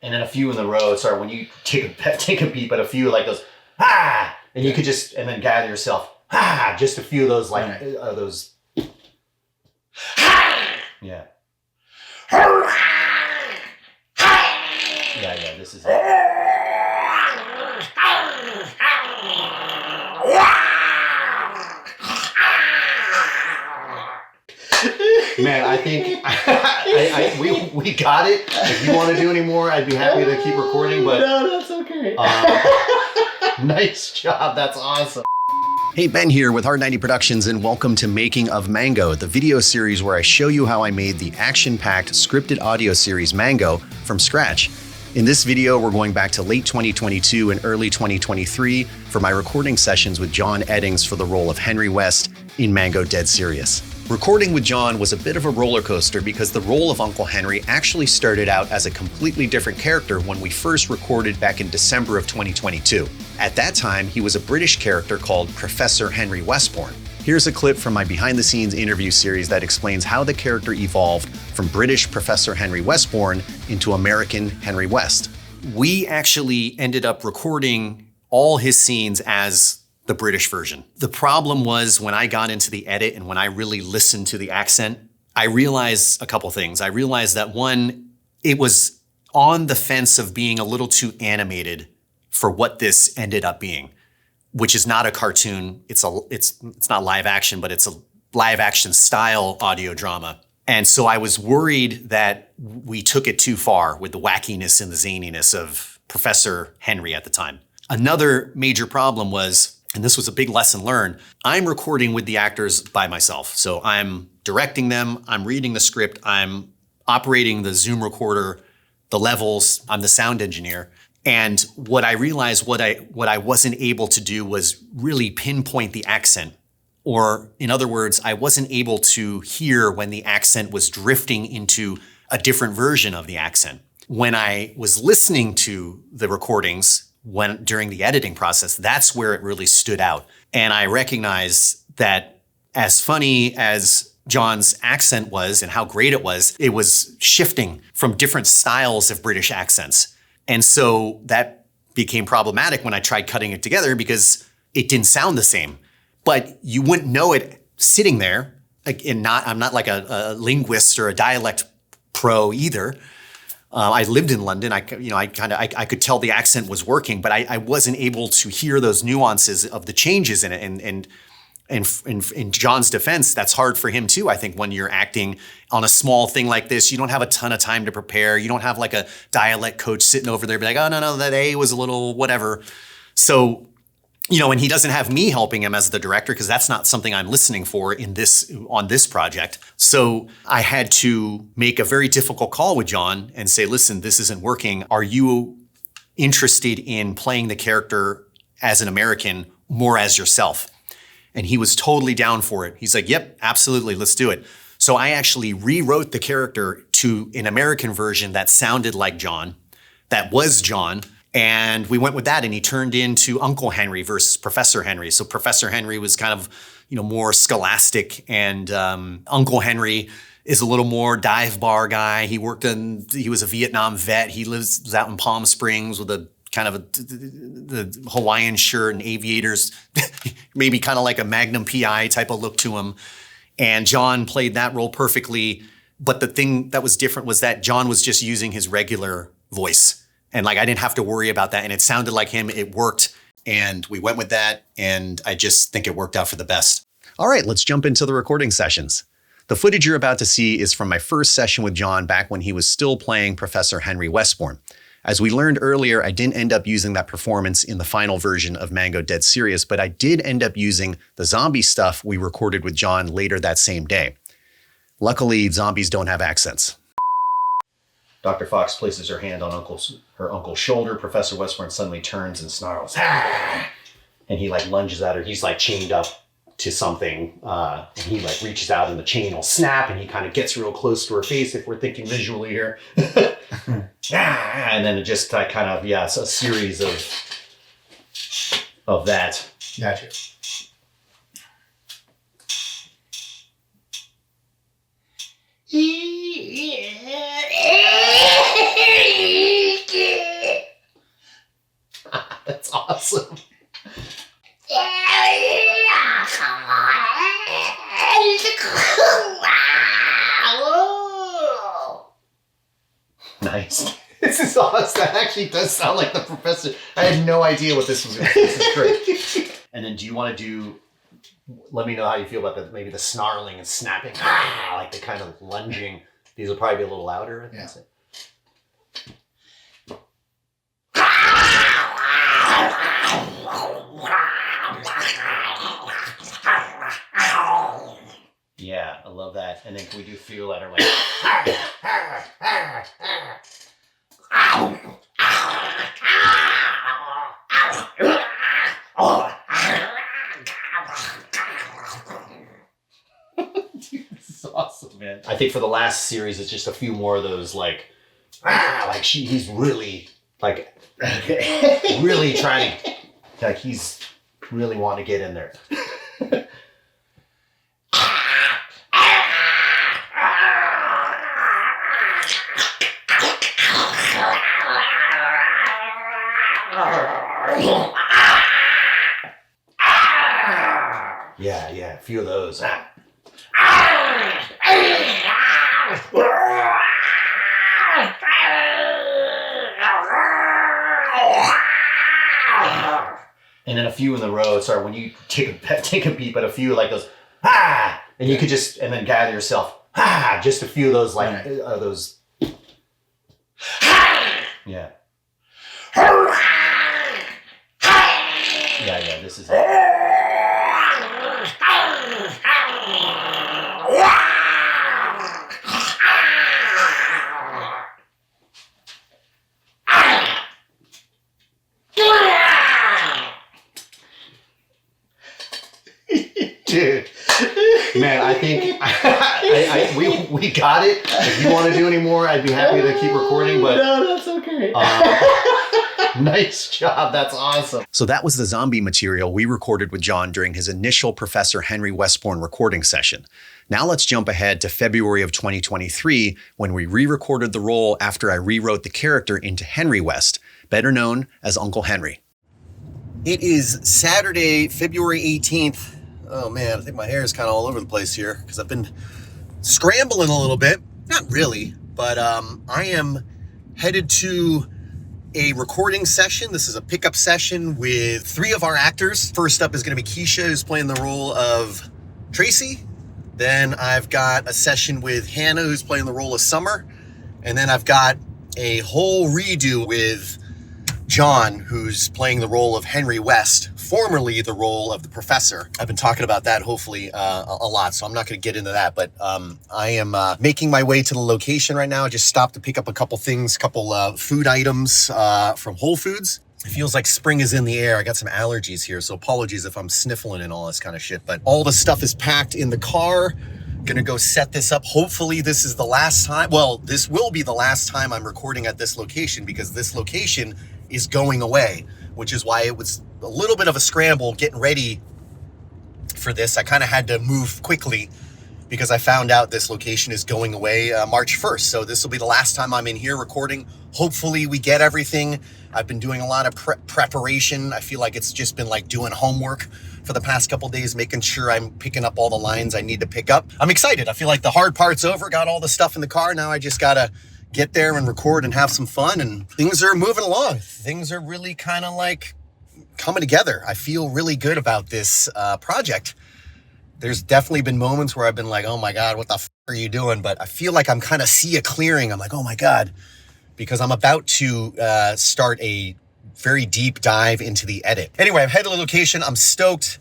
and then a few in the row. Sorry, when you take a peep at a few like those, ah, and you could just, and then gather yourself, ah, just a few of those like those. Yeah. Yeah, this is it. Man, I think we got it. If you want to do any more, I'd be happy to keep recording, but... No, that's okay. Nice job. That's awesome. Hey, Ben here with Hard 90 Productions, and welcome to Making of Mango, the video series where I show you how I made the action-packed scripted audio series Mango from scratch. In this video, we're going back to late 2022 and early 2023 for my recording sessions with John Eddings for the role of Henry West in Mango Dead Serious. Recording with John was a bit of a roller coaster because the role of Uncle Henry actually started out as a completely different character when we first recorded back in December of 2022. At that time, he was a British character called Professor Henry Westbourne. Here's a clip from my behind-the-scenes interview series that explains how the character evolved from British Professor Henry Westbourne into American Henry West. We actually ended up recording all his scenes as the British version. The problem was when I got into the edit and when I really listened to the accent, I realized a couple things. I realized that one, it was on the fence of being a little too animated for what this ended up being, which is not a cartoon. It's not live action, but it's a live action style audio drama. And so I was worried that we took it too far with the wackiness and the zaniness of Professor Henry at the time. Another major problem was, and this was a big lesson learned, I'm recording with the actors by myself. So I'm directing them, I'm reading the script, I'm operating the Zoom recorder, the levels, I'm the sound engineer. And what I realized, what I wasn't able to do was really pinpoint the accent. Or in other words, I wasn't able to hear when the accent was drifting into a different version of the accent. When I was listening to the recordings, during the editing process, that's where it really stood out. And I recognized that as funny as John's accent was and how great it was shifting from different styles of British accents. And so that became problematic when I tried cutting it together because it didn't sound the same. But you wouldn't know it sitting there. I'm not like a linguist or a dialect pro either. I lived in London. I could tell the accent was working, but I wasn't able to hear those nuances of the changes in it. And in John's defense, that's hard for him too. I think when you're acting on a small thing like this, you don't have a ton of time to prepare. You don't have like a dialect coach sitting over there, be like, oh no, that A was a little whatever. So, and he doesn't have me helping him as the director because that's not something I'm listening for on this project. So I had to make a very difficult call with John and say, listen, this isn't working. Are you interested in playing the character as an American more as yourself? And he was totally down for it. He's like, yep, absolutely, let's do it. So I actually rewrote the character to an American version that sounded like John, that was John. And we went with that, and he turned into Uncle Henry versus Professor Henry. So Professor Henry was kind of, more scholastic, and Uncle Henry is a little more dive bar guy. He was a Vietnam vet. He was out in Palm Springs with a kind of the Hawaiian shirt and aviators, maybe kind of like a Magnum PI type of look to him. And John played that role perfectly. But the thing that was different was that John was just using his regular voice. And I didn't have to worry about that. And it sounded like him. It worked. And we went with that. And I just think it worked out for the best. All right, let's jump into the recording sessions. The footage you're about to see is from my first session with John back when he was still playing Professor Henry Westbourne. As we learned earlier, I didn't end up using that performance in the final version of Mango Dead Serious, but I did end up using the zombie stuff we recorded with John later that same day. Luckily, zombies don't have accents. Dr. Fox places her hand on her uncle's shoulder. Professor Westbourne suddenly turns and snarls. Ah! And he lunges at her. He's chained up to something. And he reaches out and the chain will snap and he kind of gets real close to her face if we're thinking visually here. And then it just it's a series of that. Gotcha. This is awesome. That actually does sound like the professor. I had no idea what this was going to be. This is great. And then do you want to do, let me know how you feel about maybe the snarling and snapping, like the kind of lunging. These will probably be a little louder. I think. Yeah, I love that. And then can we do feel that or like Dude, this is awesome, man. I think for the last series it's just a few more of those like he's really like really trying to, like he's really wanting to get in there. Yeah, a few of those. And then a few in the row. Sorry, when you take a beat, but a few like those, and you could just, and then gather yourself, just a few of those, like those, yeah. Yeah, this is it. Dude, man, I think we got it. If you want to do any more, I'd be happy to keep recording, but no, that's okay. Nice job. That's awesome. So that was the zombie material we recorded with John during his initial Professor Henry Westbourne recording session. Now let's jump ahead to February of 2023 when we re-recorded the role after I rewrote the character into Henry West, better known as Uncle Henry. It is Saturday, February 18th. Oh man, I think my hair is kind of all over the place here because I've been scrambling a little bit. Not really, but I am headed to a recording session. This is a pickup session with 3 of our actors. First up is going to be Keisha, who's playing the role of Tracy. Then I've got a session with Hannah, who's playing the role of Summer. And then I've got a whole redo with John, who's playing the role of Henry West, formerly the role of the professor. I've been talking about that hopefully a lot, so I'm not going to get into that, but I am making my way to the location right now. I just stopped to pick up a couple things, couple food items from Whole Foods. It feels like spring is in the air. I got some allergies here, so apologies if I'm sniffling and all this kind of shit, but all the stuff is packed in the car. Gonna go set this up. Hopefully this is the last time. Well, this will be the last time I'm recording at this location because this location is going away, which is why it was a little bit of a scramble getting ready for this. I kind of had to move quickly because I found out this location is going away March 1st. So this will be the last time I'm in here recording. Hopefully we get everything. I've been doing a lot of preparation. I feel like it's just been like doing homework for the past couple days, making sure I'm picking up all the lines I need to pick up. I'm excited. I feel like the hard part's over. Got all the stuff in the car. Now I just gotta get there and record and have some fun, and things are moving along. Things are really kind of like coming together. I feel really good about this project. There's definitely been moments where I've been like, oh my God, what the f are you doing? But I feel like I'm kind of see a clearing. I'm like, oh my God, because I'm about to start a very deep dive into the edit. Anyway, I'm headed to the location. I'm stoked.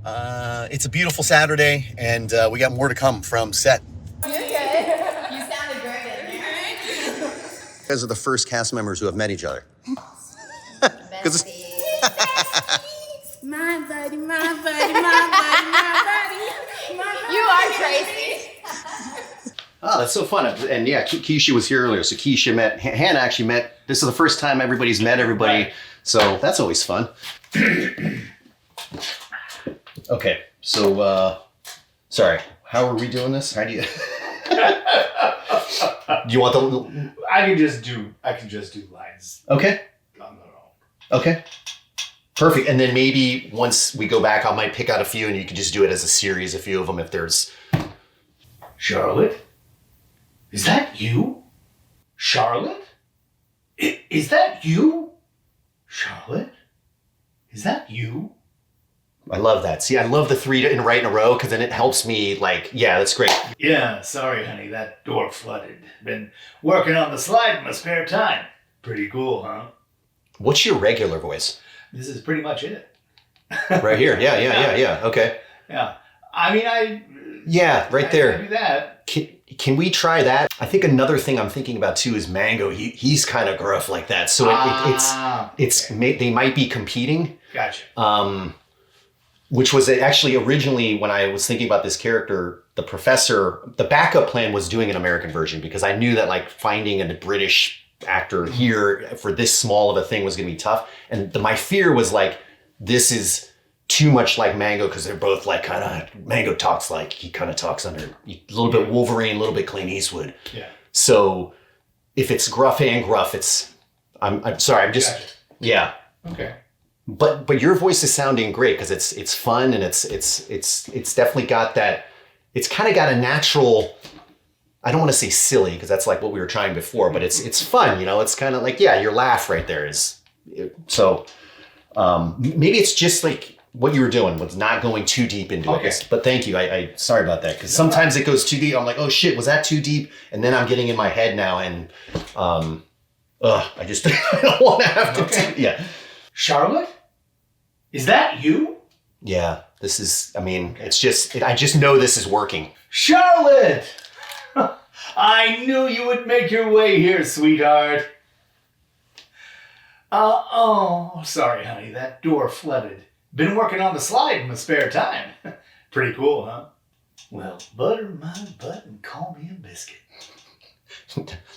It's a beautiful Saturday, and we got more to come from set. You're good. You sounded great in there. You guys are the first cast members who have met each other. Besties. My buddy, my buddy, my buddy, my buddy, my buddy. You are crazy. Oh, that's so fun. And yeah, Keisha was here earlier. So Keisha met, Hannah actually met. This is the first time everybody's met everybody. Right. So that's always fun. Okay, so, sorry, how are we doing this? How do you... Do you want the... I can just do lines. Okay. On their own. Okay. Perfect. And then maybe once we go back, I might pick out a few and you can just do it as a series, a few of them if there's... Charlotte? Is that you? Charlotte? Is that you? Charlotte? Is that you? I love that. See, I love the 3 right in a row because then it helps me like, yeah, that's great. Yeah, sorry, honey, that door flooded. Been working on the slide in my spare time. Pretty cool, huh? What's your regular voice? This is pretty much it. Right here. Yeah. Okay. Yeah. Yeah, right there. I do that. Can we try that? I think another thing I'm thinking about too is Mango. He's kind of gruff like that. So they might be competing. Gotcha. Which was actually originally when I was thinking about this character, the backup plan was doing an American version because I knew that like finding a British actor here for this small of a thing was going to be tough. And my fear was like, this is too much like Mango because they're both like Mango talks like he kind of talks under a little bit Wolverine, a little bit Clint Eastwood. Yeah. So if it's gruff and gruff, I'm sorry, I'm just, gotcha. Yeah. Okay. But your voice is sounding great because it's fun and it's definitely got that. It's kind of got a natural. I don't want to say silly because that's like what we were trying before, but it's fun. It's kind of like your laugh right there is. So maybe it's just like what you were doing was not going too deep into it. But thank you. I sorry about that because sometimes it goes too deep. I'm like, oh shit, was that too deep? And then I'm getting in my head now and I just I don't want to have to. Yeah. Charlotte? Is that you? Yeah, this is, it's just, I just know this is working. Charlotte! I knew you would make your way here, sweetheart. Sorry, honey, that door flooded. Been working on the slide in my spare time. Pretty cool, huh? Well, butter my butt and call me a biscuit.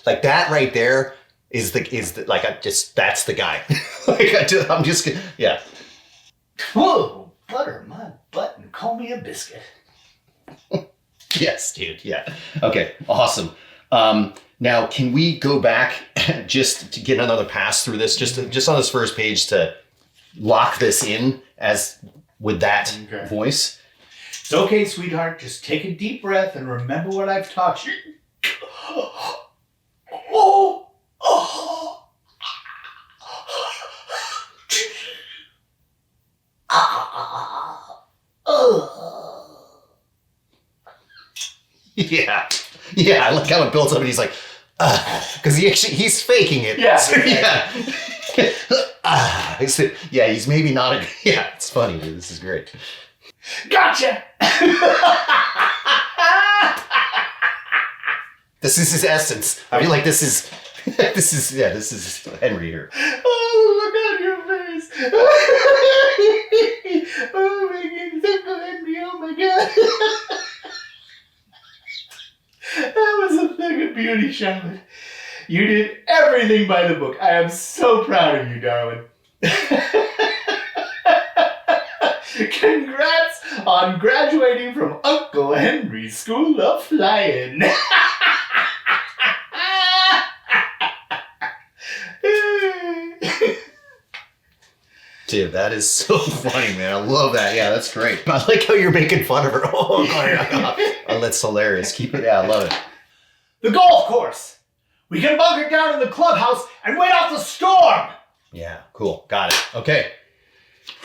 Like that right there is that's the guy. I'm just, yeah. Whoa, butter my butt and call me a biscuit. Yes, dude. Yeah. Okay. Awesome. Now, can we go back just to get another pass through this, just on this first page to lock this in as with that voice? It's okay, sweetheart. Just take a deep breath and remember what I've taught you. Yeah, I like how it builds up and he's like, because he's faking it. Yeah. So, yeah. He's maybe not it's funny, dude. This is great. Gotcha! This is his essence. I mean, like, this is Henry here. Oh, look on your face. Oh, my God. Henry, oh, my God. That was a thing of beauty, Charlotte. You did everything by the book. I am so proud of you, darling. Congrats on graduating from Uncle Henry's School of Flying. Dude, that is so funny, man. I love that. Yeah, that's great. I like how you're making fun of her. Oh, that's hilarious. Keep it. Yeah, I love it. The golf course. We can bunker down in the clubhouse and wait off the storm. Yeah, cool. Got it. Okay.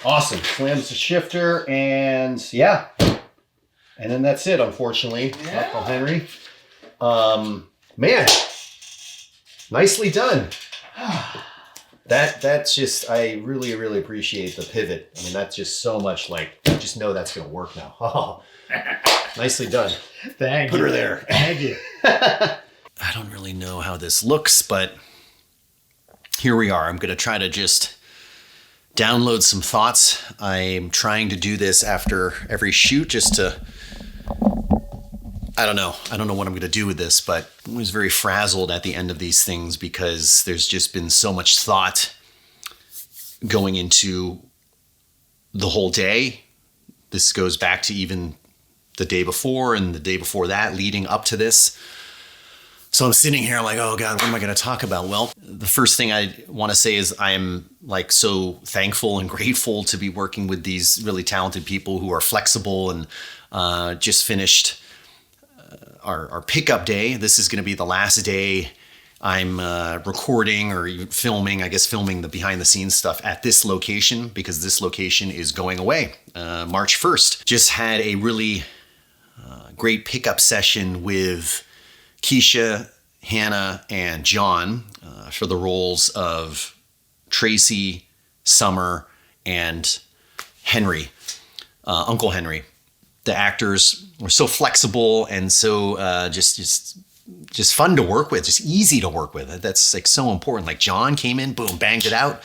Awesome. Slams the shifter and yeah. And then that's it, unfortunately. Yeah. Uncle Henry. Man. Nicely done. That's just, I really, really appreciate the pivot. I mean, that's just so much like, I just know that's going to work now. Oh, nicely done. Thank you. Put her there. Thank you. I don't really know how this looks, but here we are. I'm going to try to just download some thoughts. I'm trying to do this after every shoot just to, I don't know what I'm going to do with this, but I was very frazzled at the end of these things because there's just been so much thought going into the whole day. This goes back to even the day before and the day before that leading up to this. So I'm sitting here, I'm like, oh God, what am I going to talk about? Well, the first thing I want to say is I'm like so thankful and grateful to be working with these really talented people who are flexible and just finished our pickup day. This is going to be the last day I'm recording or even filming, filming the behind the scenes stuff at this location because this location is going away March 1st. Just had a really great pickup session with Keisha, Hannah, and John for the roles of Tracy, Summer, and Henry, Uncle Henry. The actors were so flexible and so just fun to work with, just easy to work with. That's like so important. Like John came in, boom, banged it out,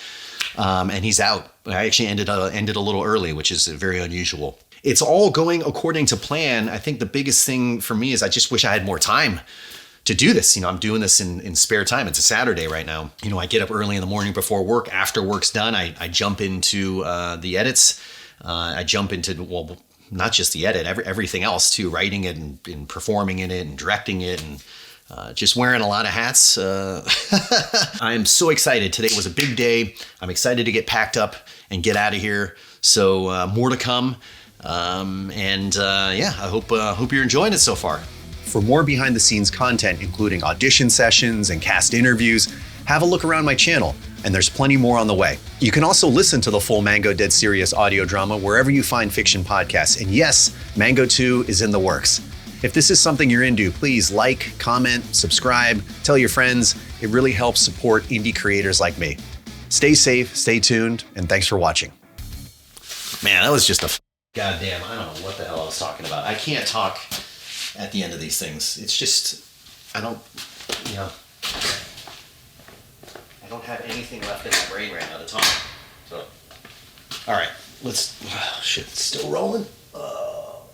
and he's out. I actually ended a little early, which is very unusual. It's all going according to plan. I think the biggest thing for me is I just wish I had more time to do this. I'm doing this in spare time. It's a Saturday right now. I get up early in the morning before work. After work's done, I jump into the edits. I jump into, well, not just the edit, everything else too, writing it and performing in it and directing it and just wearing a lot of hats. I'm so excited. Today was a big day. I'm excited to get packed up and get out of here. So more to come. I hope you're enjoying it so far. For more behind the scenes content, including audition sessions and cast interviews, have a look around my channel, and there's plenty more on the way. You can also listen to the full Mango Dead Serious audio drama wherever you find fiction podcasts. And yes, Mango 2 is in the works. If this is something you're into, please like, comment, subscribe, tell your friends. It really helps support indie creators like me. Stay safe, stay tuned, and thanks for watching. Man, that was just a goddamn, I don't know what the hell I was talking about. I can't talk at the end of these things. It's just, I don't have anything left in my brain right now to talk. So, all right, it's still rolling.